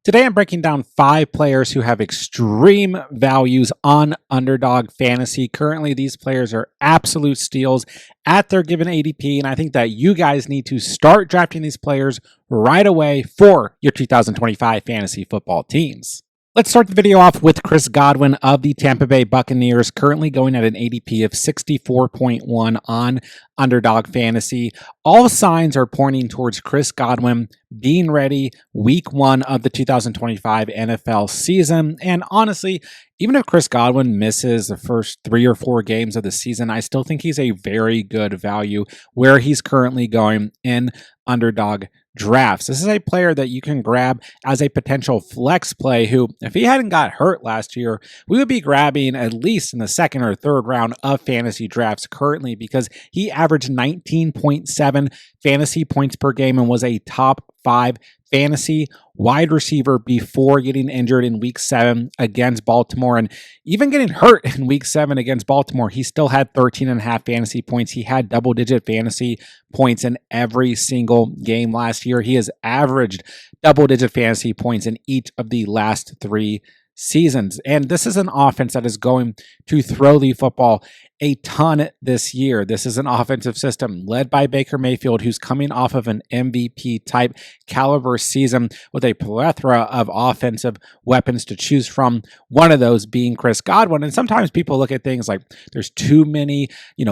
Today I'm breaking down 5 players who have extreme values on Underdog Fantasy. Currently, these players are absolute steals at their given ADP, and I think that you guys need to start drafting these players right away for your 2025 fantasy football teams. Let's start the video off with Chris Godwin of the Tampa Bay Buccaneers, currently going at an ADP of 64.1 on Underdog Fantasy. All signs are pointing towards Chris Godwin being ready week 1 of the 2025 NFL season. And honestly, even if Chris Godwin misses the first 3 or 4 games of the season, I still think he's a very good value where he's currently going in Underdog drafts. This is a player that you can grab as a potential flex play who, if he hadn't got hurt last year, we would be grabbing at least in the second or third round of fantasy drafts currently, because he averaged 19.7 fantasy points per game and was a top 5 fantasy wide receiver before getting injured in week 7 against Baltimore. And even getting hurt in week 7 against Baltimore, he still had 13.5 fantasy points. He had double-digit fantasy points in every single game last year. He has averaged double-digit fantasy points in each of the last 3 seasons. And this is an offense that is going to throw the football a ton this year. This is an offensive system led by Baker Mayfield, who's coming off of an MVP type caliber season with a plethora of offensive weapons to choose from, one of those being Chris Godwin. And sometimes people look at things like there's too many,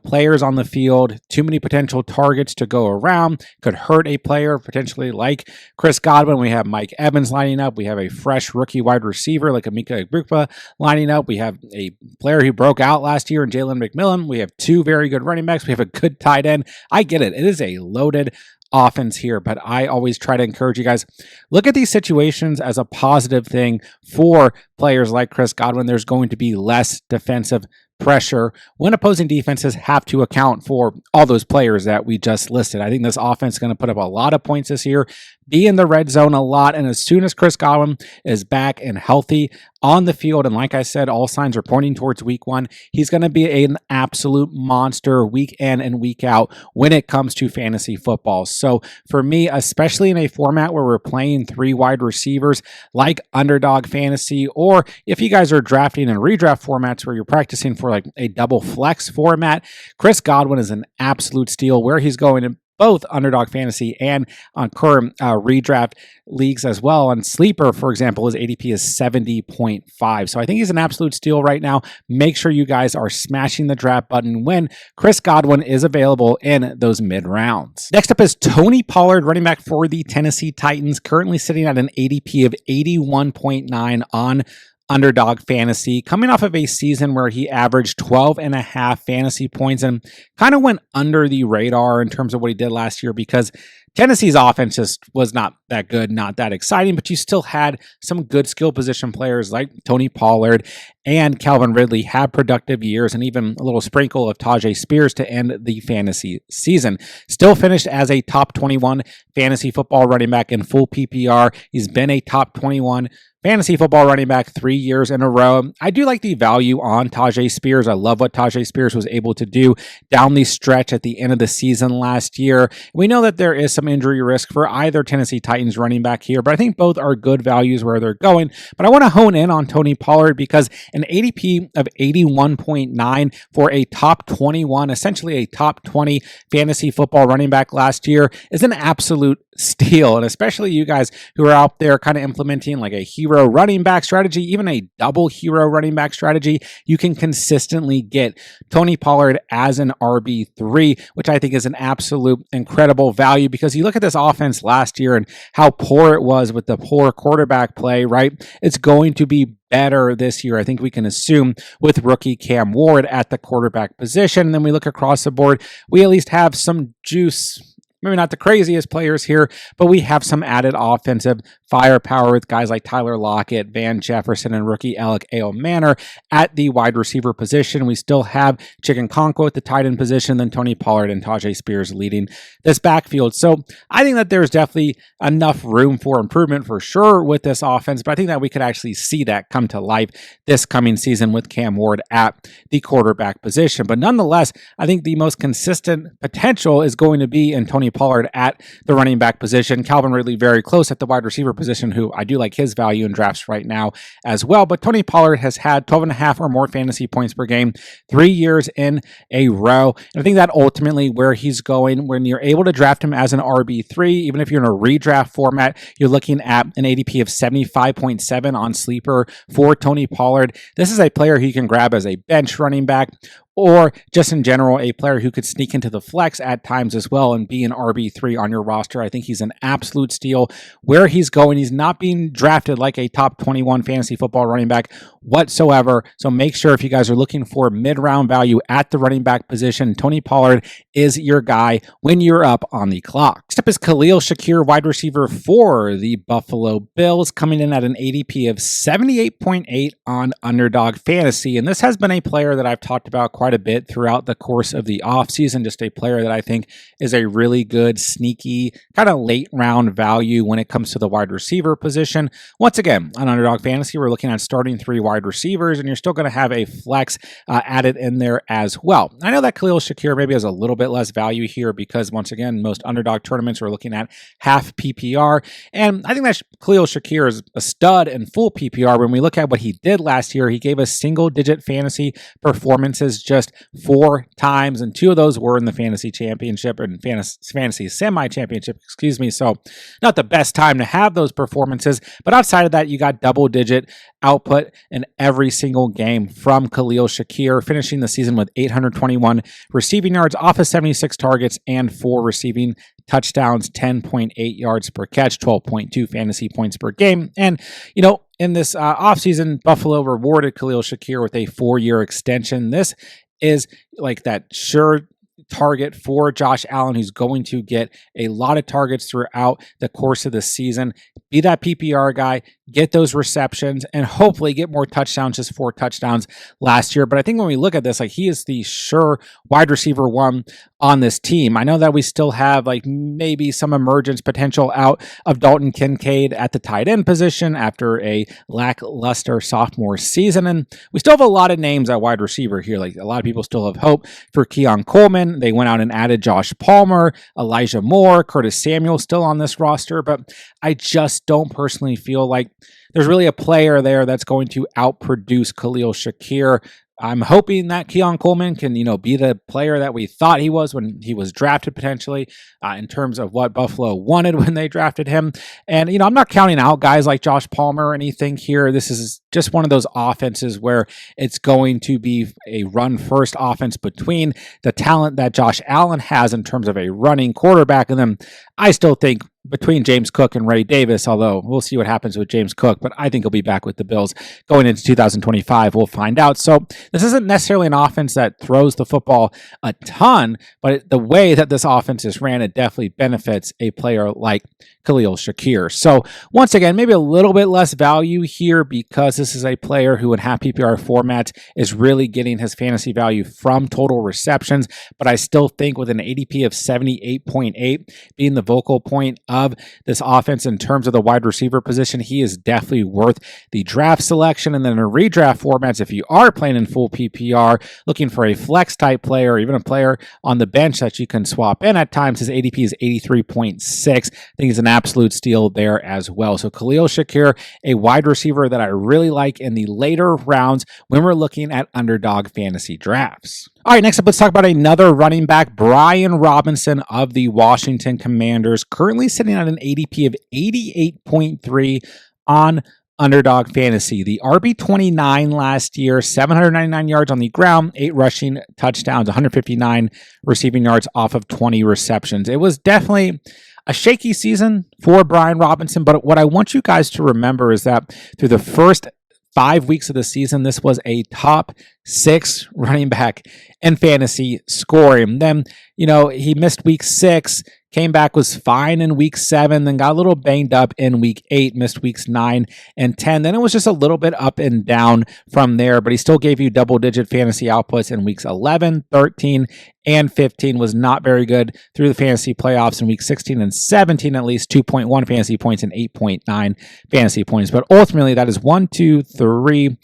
players on the field, too many potential targets to go around, could hurt a player potentially like Chris Godwin. We have Mike Evans lining up. We have a fresh rookie wide receiver like Emeka Egbuka lining up. We have a player who broke out last year in Jalen McMillan. We have 2 very good running backs. We have a good tight end. I get it. It is a loaded offense here, but I always try to encourage you guys, look at these situations as a positive thing for players like Chris Godwin. There's going to be less defensive pressure when opposing defenses have to account for all those players that we just listed. I think this offense is going to put up a lot of points this year, be in the red zone a lot, and as soon as Chris Godwin is back and healthy on the field, and like I said, all signs are pointing towards week 1, he's going to be an absolute monster week in and week out when it comes to fantasy football. So for me, especially in a format where we're playing 3 wide receivers like Underdog Fantasy, or if you guys are drafting in redraft formats where you're practicing for like a double flex format, Chris Godwin is an absolute steal where he's going in both Underdog Fantasy and on current redraft leagues as well. On Sleeper, for example, his ADP is 70.5. So I think he's an absolute steal right now. Make sure you guys are smashing the draft button when Chris Godwin is available in those mid rounds. Next up is Tony Pollard, running back for the Tennessee Titans, currently sitting at an ADP of 81.9 on Underdog Fantasy, coming off of a season where he averaged 12.5 fantasy points and kind of went under the radar in terms of what he did last year because Tennessee's offense just was not that good, not that exciting, but you still had some good skill position players like Tony Pollard and Calvin Ridley have productive years, and even a little sprinkle of Tajay Spears to end the fantasy season. Still finished as a top 21 fantasy football running back in full PPR. He's been a top 21 fantasy football running back 3 years in a row. I do like the value on Tajay Spears. I love what Tajay Spears was able to do down the stretch at the end of the season last year. We know that there is some injury risk for either Tennessee Titans running back here, but I think both are good values where they're going. But I want to hone in on Tony Pollard because an ADP of 81.9 for a top 21, essentially a top 20 fantasy football running back last year is an absolute steal. And especially you guys who are out there kind of implementing like a hero running back strategy, even a double hero running back strategy, you can consistently get Tony Pollard as an RB3, which I think is an absolute incredible value because you look at this offense last year and how poor it was with the poor quarterback play, right? It's going to be better this year, I think we can assume, with rookie Cam Ward at the quarterback position. And then we look across the board, we at least have some juice. Maybe not the craziest players here, but we have some added offensive firepower with guys like Tyler Lockett, Van Jefferson, and rookie Alec Manor at the wide receiver position. We still have Chicken Conko at the tight end position, then Tony Pollard and Tajay Spears leading this backfield. So I think that there's definitely enough room for improvement for sure with this offense, but I think that we could actually see that come to life this coming season with Cam Ward at the quarterback position. But nonetheless, I think the most consistent potential is going to be in Tony Pollard at the running back position. Calvin Ridley very close at the wide receiver position, who I do like his value in drafts right now as well. But Tony Pollard has had 12.5 or more fantasy points per game 3 years in a row. And I think that ultimately where he's going, when you're able to draft him as an RB3, even if you're in a redraft format, you're looking at an ADP of 75.7 on Sleeper for Tony Pollard. This is a player he can grab as a bench running back, or just in general, a player who could sneak into the flex at times as well and be an RB3 on your roster. I think he's an absolute steal. Where he's going, he's not being drafted like a top 21 fantasy football running back whatsoever. So make sure if you guys are looking for mid-round value at the running back position, Tony Pollard is your guy when you're up on the clock. Next up is Khalil Shakir, wide receiver for the Buffalo Bills, coming in at an ADP of 78.8 on Underdog Fantasy. And this has been a player that I've talked about quite a bit throughout the course of the offseason. Just a player that I think is a really good, sneaky, kind of late round value when it comes to the wide receiver position. Once again, on Underdog Fantasy, we're looking at starting 3 wide receivers, and you're still going to have a flex added in there as well. I know that Khalil Shakir maybe has a little bit less value here because, once again, most Underdog tournaments are looking at half PPR, and I think that Khalil Shakir is a stud in full PPR. When we look at what he did last year, he gave us single-digit fantasy performances just 4 times, and 2 of those were in the fantasy championship and fantasy semi-championship, excuse me. So not the best time to have those performances, but outside of that, you got double-digit output in every single game from Khalil Shakir, finishing the season with 821 receiving yards off of 76 targets and 4 receiving touchdowns, 10.8 yards per catch, 12.2 fantasy points per game. And, you know, in this offseason, Buffalo rewarded Khalil Shakir with a 4-year extension. This is like that sure target for Josh Allen, who's going to get a lot of targets throughout the course of the season. Be that PPR guy, get those receptions, and hopefully get more touchdowns, just 4 touchdowns last year. But I think when we look at this, like, he is the sure wide receiver 1 on this team. I know that we still have like maybe some emergence potential out of Dalton Kincaid at the tight end position after a lackluster sophomore season. And we still have a lot of names at wide receiver here. Like, a lot of people still have hope for Keon Coleman. They went out and added Josh Palmer, Elijah Moore, Curtis Samuel still on this roster. But I just don't personally feel like there's really a player there that's going to outproduce Khalil Shakir. I'm hoping that Keon Coleman can, be the player that we thought he was when he was drafted potentially in terms of what Buffalo wanted when they drafted him. And, I'm not counting out guys like Josh Palmer or anything here. This is just one of those offenses where it's going to be a run-first offense between the talent that Josh Allen has in terms of a running quarterback. And then I still think between James Cook and Ray Davis, although we'll see what happens with James Cook, but I think he'll be back with the Bills going into 2025. We'll find out. So this isn't necessarily an offense that throws the football a ton, but the way that this offense is ran, it definitely benefits a player like Khalil Shakir. So once again, maybe a little bit less value here because this is a player who in half PPR formats is really getting his fantasy value from total receptions, but I still think with an ADP of 78.8 being the vocal point of this offense in terms of the wide receiver position, he is definitely worth the draft selection. And then in redraft formats, if you are playing in full PPR, looking for a flex type player or even a player on the bench that you can swap in at times, his ADP is 83.6. I think he's an absolute steal there as well. So Khalil Shakir, a wide receiver that I really like in the later rounds when we're looking at Underdog Fantasy drafts. All right, next up, let's talk about another running back, Brian Robinson of the Washington Commanders, currently sitting at an ADP of 88.3 on Underdog Fantasy. The RB29 last year, 799 yards on the ground, 8 rushing touchdowns, 159 receiving yards off of 20 receptions. It was definitely a shaky season for Brian Robinson, but what I want you guys to remember is that through the first 5 weeks of the season, this was a top 6 running back in fantasy scoring. Then, he missed week 6, came back, was fine in week 7, then got a little banged up in week 8, missed weeks 9 and 10. Then it was just a little bit up and down from there, but he still gave you double-digit fantasy outputs in weeks 11, 13, and 15. Was not very good through the fantasy playoffs in week 16 and 17, at least 2.1 fantasy points and 8.9 fantasy points. But ultimately, that is 1, 2, 3,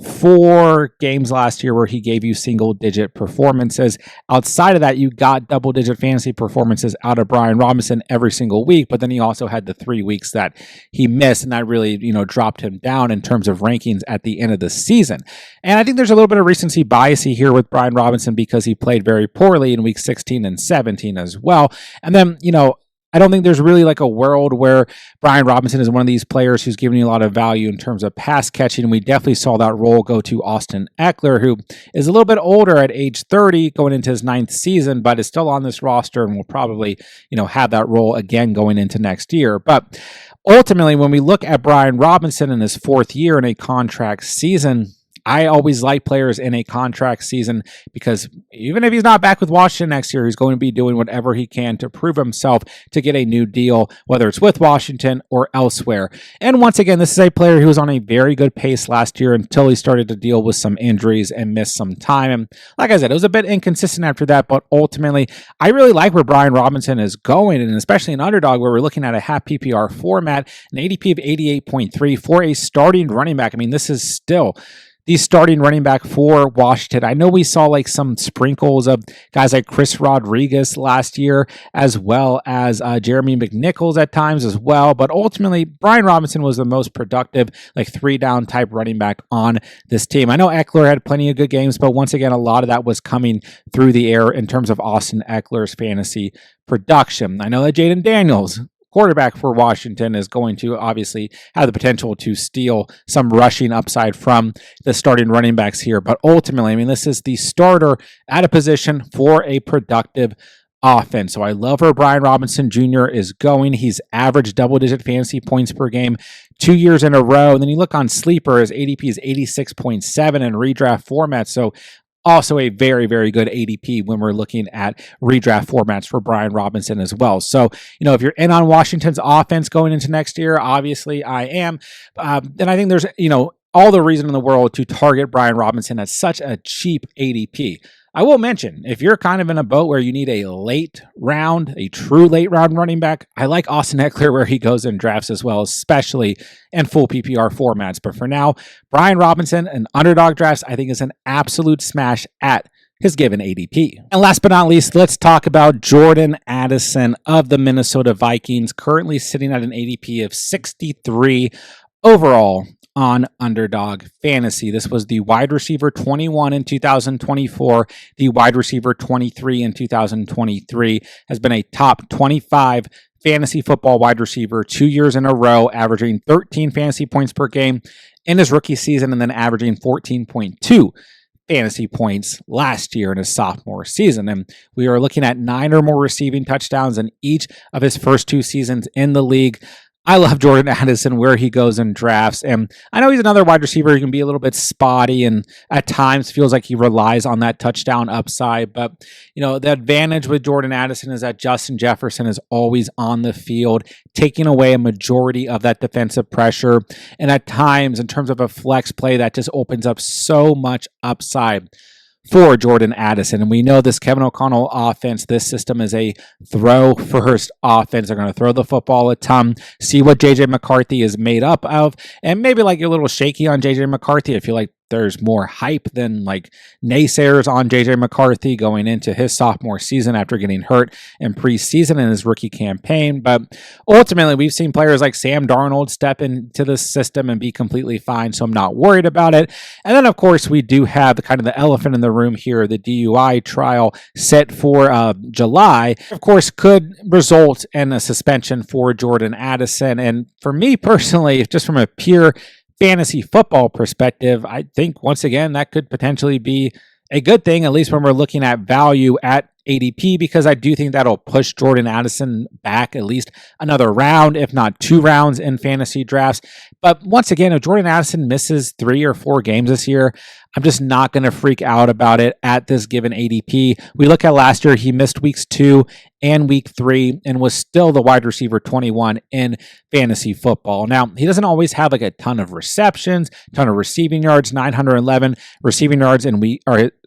4 games last year where he gave you single-digit performances. Outside of that, you got double-digit fantasy performances out of Brian Robinson every single week, but then he also had the 3 weeks that he missed, and that really, dropped him down in terms of rankings at the end of the season. And I think there's a little bit of recency bias here with Brian Robinson because he played very poorly in week 16 and 17 as well. And then, I don't think there's really like a world where Brian Robinson is one of these players who's giving you a lot of value in terms of pass catching. We definitely saw that role go to Austin Eckler, who is a little bit older at age 30 going into his 9th season, but is still on this roster and will probably, have that role again going into next year. But ultimately, when we look at Brian Robinson in his 4th year in a contract season, I always like players in a contract season because even if he's not back with Washington next year, he's going to be doing whatever he can to prove himself to get a new deal, whether it's with Washington or elsewhere. And once again, this is a player who was on a very good pace last year until he started to deal with some injuries and miss some time. And like I said, it was a bit inconsistent after that, but ultimately, I really like where Brian Robinson is going, and especially in Underdog where we're looking at a half PPR format, an ADP of 88.3 for a starting running back. I mean, this is still the starting running back for Washington. I know we saw like some sprinkles of guys like Chris Rodriguez last year, as well as Jeremy McNichols at times as well. But ultimately, Brian Robinson was the most productive, like 3-down type running back on this team. I know Eckler had plenty of good games, but once again, a lot of that was coming through the air in terms of Austin Eckler's fantasy production. I know that Jaden Daniels, quarterback for Washington, is going to obviously have the potential to steal some rushing upside from the starting running backs here. But ultimately, I mean, this is the starter at a position for a productive offense. So I love where Brian Robinson Jr. is going. He's averaged double-digit fantasy points per game 2 years in a row. And then you look on Sleeper, his ADP is 86.7 in redraft format. So also a very, very good ADP when we're looking at redraft formats for Brian Robinson as well. So, if you're in on Washington's offense going into next year, obviously I am. And I think there's, all the reason in the world to target Brian Robinson at such a cheap ADP. I will mention, if you're kind of in a boat where you need a true late round running back, I like Austin Eckler where he goes in drafts as well, especially in full PPR formats. But for now, Brian Robinson and Underdog drafts, I think is an absolute smash at his given ADP. And last but not least, let's talk about Jordan Addison of the Minnesota Vikings, currently sitting at an ADP of 63 overall on Underdog Fantasy. This was the wide receiver 21 in 2024, the wide receiver 23 in 2023, has been a top 25 fantasy football wide receiver 2 years in a row, averaging 13 fantasy points per game in his rookie season and then averaging 14.2 fantasy points last year in his sophomore season. And we are looking at 9 or more receiving touchdowns in each of his first 2 seasons in the league. I love Jordan Addison where he goes in drafts. And I know he's another wide receiver who can be a little bit spotty and at times feels like he relies on that touchdown upside. But, the advantage with Jordan Addison is that Justin Jefferson is always on the field, taking away a majority of that defensive pressure. And at times, in terms of a flex play, that just opens up so much upside for Jordan Addison. And we know this Kevin O'Connell offense, this system is a throw-first offense. They're going to throw the football a ton, see what J.J. McCarthy is made up of, and maybe like you're a little shaky on J.J. McCarthy. I feel like there's more hype than like naysayers on J.J. McCarthy going into his sophomore season after getting hurt in preseason in his rookie campaign. But ultimately, we've seen players like Sam Darnold step into this system and be completely fine, so I'm not worried about it. And then, of course, we do have the kind of the elephant in the room here, the DUI trial set for July, of course, could result in a suspension for Jordan Addison. And for me personally, just from a pure fantasy football perspective, I think once again that could potentially be a good thing, at least when we're looking at value at ADP, because I do think that'll push Jordan Addison back at least another round, if not 2 rounds in fantasy drafts. But once again, if Jordan Addison misses 3 or 4 games this year, I'm just not going to freak out about it at this given ADP. We look at last year, he missed weeks 2 and week 3 and was still the wide receiver 21 in fantasy football. Now, he doesn't always have like a ton of receptions, ton of receiving yards, 911 receiving yards in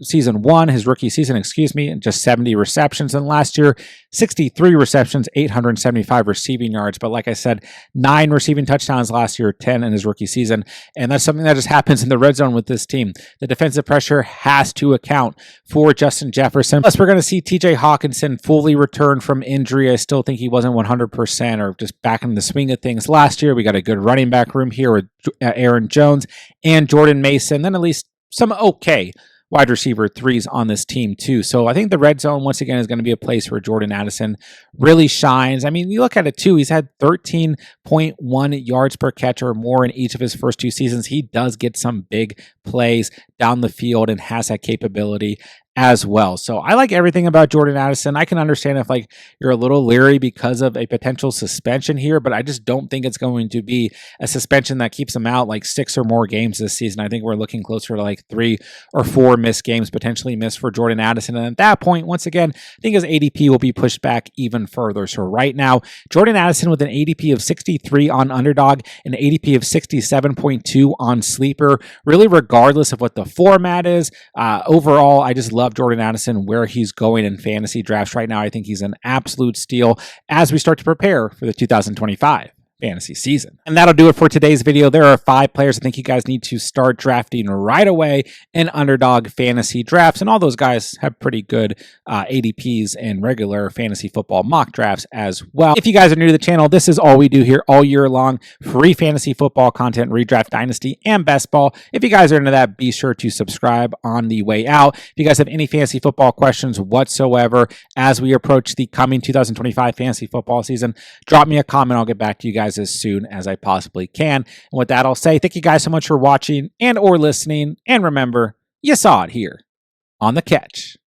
season 1, his rookie season, and just 70 receptions. And last year, 63 receptions, 875 receiving yards. But like I said, 9 receiving touchdowns last year, 10 in his rookie season. And that's something that just happens in the red zone with this team. The defensive pressure has to account for Justin Jefferson. Plus, we're going to see TJ Hawkinson fully return from injury. I still think he wasn't 100% or just back in the swing of things last year. We got a good running back room here with Aaron Jones and Jordan Mason, then at least some okay wide receiver 3s on this team too. So I think the red zone, once again, is going to be a place where Jordan Addison really shines. I mean, you look at it too, he's had 13.1 yards per catch or more in each of his first 2 seasons. He does get some big plays down the field and has that capability as well. So I like everything about Jordan Addison. I can understand if like you're a little leery because of a potential suspension here, but I just don't think it's going to be a suspension that keeps him out like 6 or more games this season. I think we're looking closer to like 3 or 4 missed games, potentially missed for Jordan Addison. And at that point, once again, I think his ADP will be pushed back even further. So right now, Jordan Addison with an ADP of 63 on Underdog, an ADP of 67.2 on Sleeper, really regardless of what the format is. Overall, I just love Jordan Addison where he's going in fantasy drafts right now. I think he's an absolute steal as we start to prepare for the 2025 fantasy season. And that'll do it for today's video. There are 5 players I think you guys need to start drafting right away in Underdog fantasy drafts. And all those guys have pretty good ADPs in regular fantasy football mock drafts as well. If you guys are new to the channel, this is all we do here all year long. Free fantasy football content, redraft, dynasty, and best ball. If you guys are into that, be sure to subscribe on the way out. If you guys have any fantasy football questions whatsoever as we approach the coming 2025 fantasy football season, drop me a comment. I'll get back to you guys as soon as I possibly can. And with that, I'll say thank you guys so much for watching and or listening. And remember, you saw it here on The Catch.